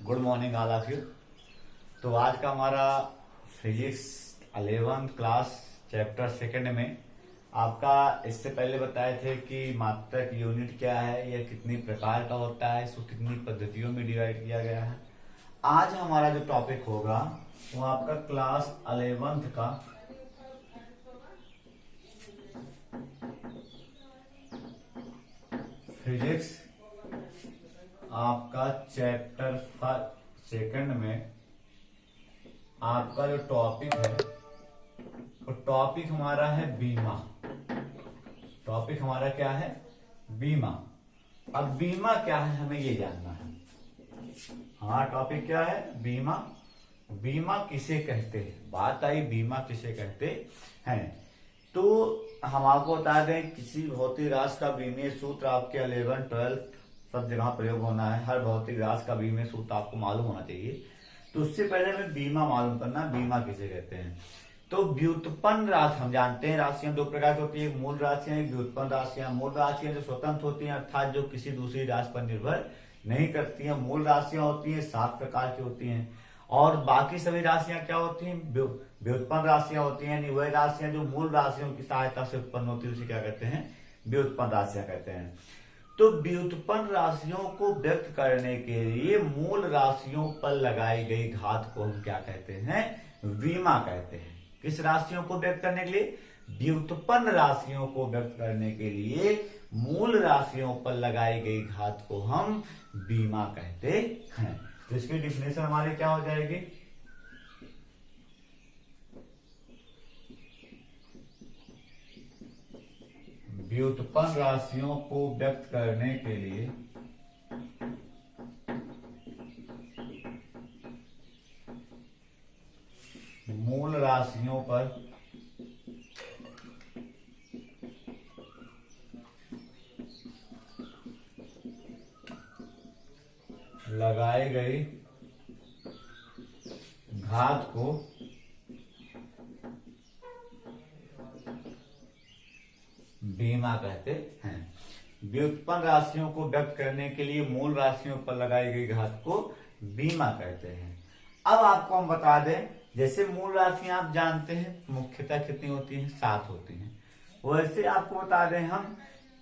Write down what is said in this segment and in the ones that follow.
Good morning all of you. तो आज का हमारा physics 11th class chapter second में आपका इससे पहले बताए थे कि मात्रक यूनिट क्या है, यह कितनी प्रकार का होता है, इसको कितनी पद्धतियों में डिवाइड किया गया है। आज हमारा जो टॉपिक होगा वो आपका क्लास 11th का फिजिक्स आपका चैप्टर सेकंड में आपका जो टॉपिक है वो टॉपिक हमारा है बीमा। टॉपिक हमारा क्या है? बीमा। अब बीमा क्या है हमें ये जानना है। हमारा टॉपिक क्या है? बीमा। बीमा किसे कहते हैं? बात आई बीमा किसे कहते हैं। तो हम आपको बता दें किसी भौतिक राशि का बीमीय सूत्र आपके 11, 12 सब जगह प्रयोग होना है। हर भौतिक राशि का बीमीय सूत्र आपको मालूम होना चाहिए। तो उससे पहले हमें बीमा मालूम करना, बीमा किसे कहते हैं। तो व्युत्पन्न राशि हम जानते हैं, राशियां दो प्रकार की होती है, मूल राशियां, एक व्युत्पन्न राशियां। मूल राशियां जो स्वतंत्र होती हैं अर्थात जो किसी दूसरी राशि पर निर्भर नहीं करती हैं। मूल राशियां होती हैं 7 प्रकार की होती हैं। और बाकी सभी राशियां क्या होती हैं? व्युत्पन्न राशियां होती हैं। यानी वह राशियां जो मूल राशियों की सहायता से उत्पन्न होती है उसे क्या कहते हैं? व्युत्पन्न राशियां कहते हैं। तो व्युत्पन्न राशियों को व्यक्त करने के लिए मूल राशियों पर लगाई गई घात को हम क्या कहते हैं? बीमा कहते हैं। किस राशियों को व्यक्त करने के लिए? व्युत्पन्न राशियों को व्यक्त करने के लिए मूल राशियों पर लगाई गई घात को हम बीमा कहते हैं। तो इसकी डिफिनेशन हमारी क्या हो जाएगी? व्युत्पन्न राशियों को व्यक्त करने के लिए मूल राशियों पर लगाई गई घात को बीमा कहते हैं। व्युत्पन्न राशियों को व्यक्त करने के लिए मूल राशियों पर लगाई गई घात को बीमा कहते हैं। अब आपको हम बता दें, जैसे मूल राशियां आप जानते हैं मुख्यतः कितनी होती हैं? 7 होती हैं। वैसे आपको बता दें हम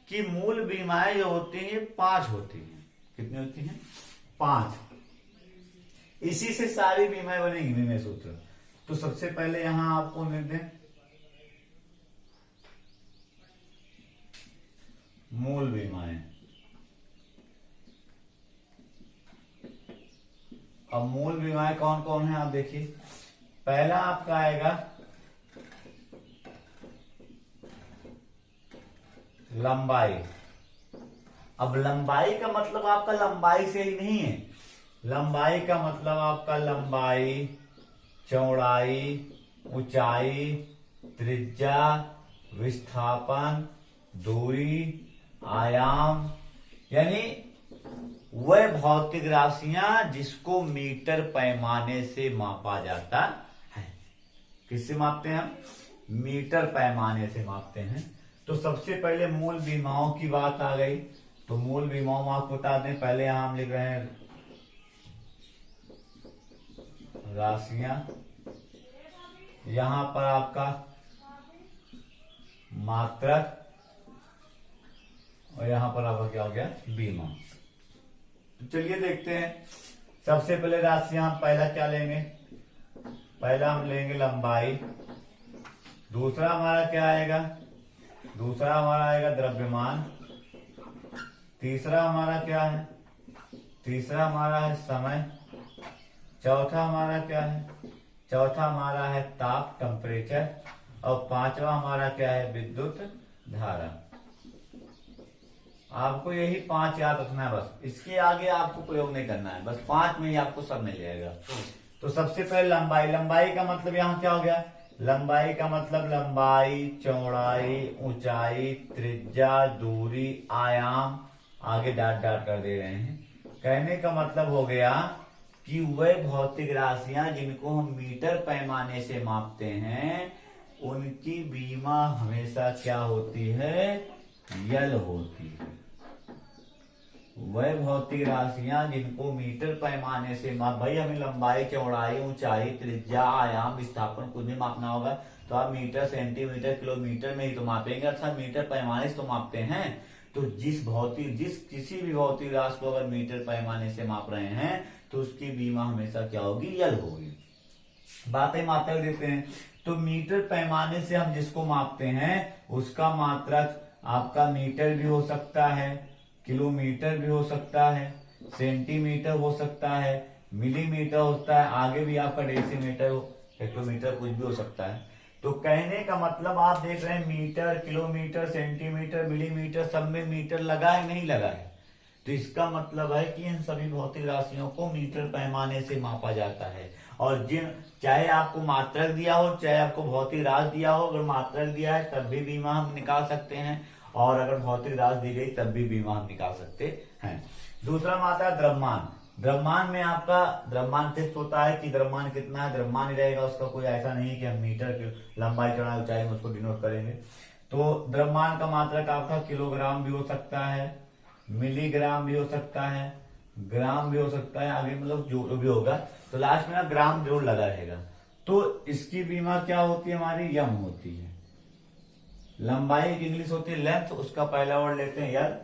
कि मूल बीमाएं जो होती हैं 5 होती हैं। कितनी होती हैं? 5। इसी से सारी बीमाएं बनेंगी बीमा सूत्र। तो सबसे पहले यहां आपको लिख दें मूल बीमाएं। अब मूल बीमाएं कौन कौन है आप देखिए। पहला आपका आएगा लंबाई। अब लंबाई का मतलब आपका लंबाई से ही नहीं है। लंबाई का मतलब आपका लंबाई, चौड़ाई, ऊंचाई, त्रिज्या, विस्थापन, दूरी, आयाम, यानी वह भौतिक राशियां जिसको मीटर पैमाने से मापा जाता है। किससे मापते हैं हम? मीटर पैमाने से मापते हैं। तो सबसे पहले मूल बीमाओं की बात आ गई। तो मूल बीमाओं में आपको बता दें, पहले यहां हम लिख रहे हैं राशियां, यहां पर आपका मात्रक और यहां पर आपका क्या हो गया? बीमा। तो चलिए देखते हैं। सबसे पहले राशियां हम पहला क्या लेंगे? पहला हम लेंगे लंबाई। दूसरा हमारा क्या आएगा? दूसरा हमारा आएगा द्रव्यमान। तीसरा हमारा क्या है? तीसरा हमारा है समय। चौथा हमारा क्या है? चौथा हमारा है ताप, टेम्परेचर। और पांचवा हमारा क्या है? विद्युत धारा। आपको यही 5 याद रखना है बस। इसके आगे आपको प्रयोग नहीं करना है। बस 5 में ही आपको सब मिल जाएगा। तो सबसे पहले लंबाई। लंबाई का मतलब यहाँ क्या हो गया? लंबाई का मतलब लंबाई, चौड़ाई, ऊंचाई, त्रिज्या, दूरी, आयाम, आगे डाट डाट कर दे रहे हैं। कहने का मतलब हो गया कि वह भौतिक राशियां जिनको हम मीटर पैमाने से मापते हैं उनकी बीमा हमेशा क्या होती है? यल होती है। वह भौतिक राशियां जिनको मीटर पैमाने से माप, भाई हमें लंबाई, चौड़ाई, ऊंचाई, त्रिज्या, आयाम, विस्थापन कुछ भी मापना होगा तो आप मीटर, सेंटीमीटर, किलोमीटर में ही तो मापेंगे, अर्थात मीटर पैमाने से तो मापते हैं। तो किसी भी भौतिक राशि को अगर मीटर पैमाने से माप रहे हैं तो उसकी बीमा हमेशा क्या होगी, यल होगी। बातें मात्रक देते हैं, तो मीटर पैमाने से हम जिसको मापते हैं उसका मात्रक आपका मीटर भी हो सकता है, किलोमीटर भी हो सकता है, सेंटीमीटर हो सकता है, मिलीमीटर होता है, आगे भी आपका डेसीमीटर, हेक्टोमीटर कुछ भी हो सकता है। तो कहने का मतलब आप देख रहे हैं मीटर, किलोमीटर, सेंटीमीटर, मिलीमीटर, सब में मीटर लगा है, नहीं लगा है। तो इसका मतलब है कि इन सभी भौतिक राशियों को मीटर पैमाने से मापा जाता है। और जिन, चाहे आपको मात्रक दिया हो, चाहे आपको भौतिक राशि दिया हो, अगर मात्रक दिया है तब भी बीमा हम निकाल सकते हैं, और अगर भौतिक राशि दी गई तब भी बीमा हम निकाल सकते हैं। दूसरा मात्रा है द्रव्यमान। द्रव्यमान में आपका द्रव्यमान फिक्स होता है कि द्रव्यमान कितना है, द्रव्यमान ही रहेगा, उसका कोई ऐसा नहीं है कि हम मीटर की लंबाई, चौड़ाई, ऊंचाई में उसको डिनोट करेंगे। तो द्रव्यमान का मात्रक आपका किलोग्राम भी हो सकता है, मिलीग्राम भी हो सकता है, ग्राम भी हो सकता है, आगे मतलब जो भी होगा, तो लास्ट में ना ग्राम जरूर लगा रहेगा। तो इसकी बीमा क्या होती है, हमारी यम होती है। लंबाई की इंग्लिश होती है लेंथ, उसका पहला वर्ड लेते हैं यल।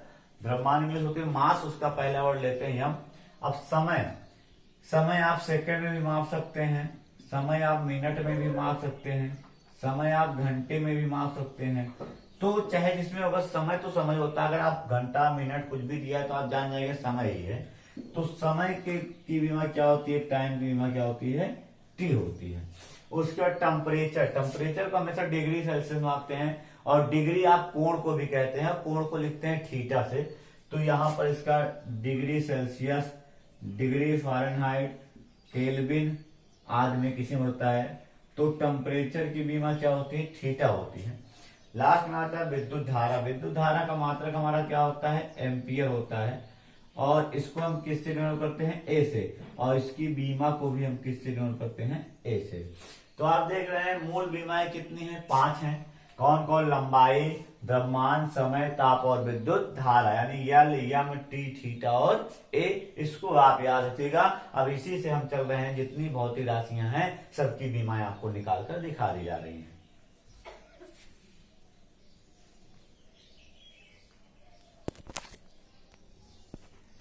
द्रव्यमान इंग्लिश होती है मास, उसका पहला वर्ड लेते हैं यम। अब समय आप सेकंड में भी माप सकते हैं, समय आप मिनट में भी माप सकते हैं, समय आप घंटे में भी माप सकते हैं। तो चाहे जिसमें होगा समय, तो समय होता है, अगर आप घंटा, मिनट कुछ भी दिया है तो आप जान जाएंगे समय ही है। तो समय की बीमा क्या होती है, टाइम की बीमा क्या होती है, टी होती है। उसके बाद टेम्परेचर को हमेशा डिग्री सेल्सियस मापते हैं, और डिग्री आप कोण को भी कहते हैं, कोण को लिखते हैं थीटा से। तो यहां पर इसका degree Celsius, degree Fahrenheit, kelvin आदि में किसी में होता है। तो टेम्परेचर की बीमा क्या होती है, थीटा होती है। लास्ट में आता है विद्युत धारा। विद्युत धारा का मात्रक हमारा क्या होता है, एम्पियर होता है, और इसको हम किससे डिनोट करते हैं, ए से, और इसकी बीमा को भी हम किससे डिनोट करते हैं, ए से। तो आप देख रहे हैं मूल बीमाएं कितनी हैं, 5 हैं। कौन कौन, लंबाई, द्रव्यमान, समय, ताप और विद्युत धारा, यानी यल, यम, टी, थीटा और ए। इसको आप याद रखिएगा। अब इसी से हम चल रहे हैं, जितनी भौतिक राशियां हैं सबकी बीमाएं आपको निकाल कर दिखा दी जा रही हैं।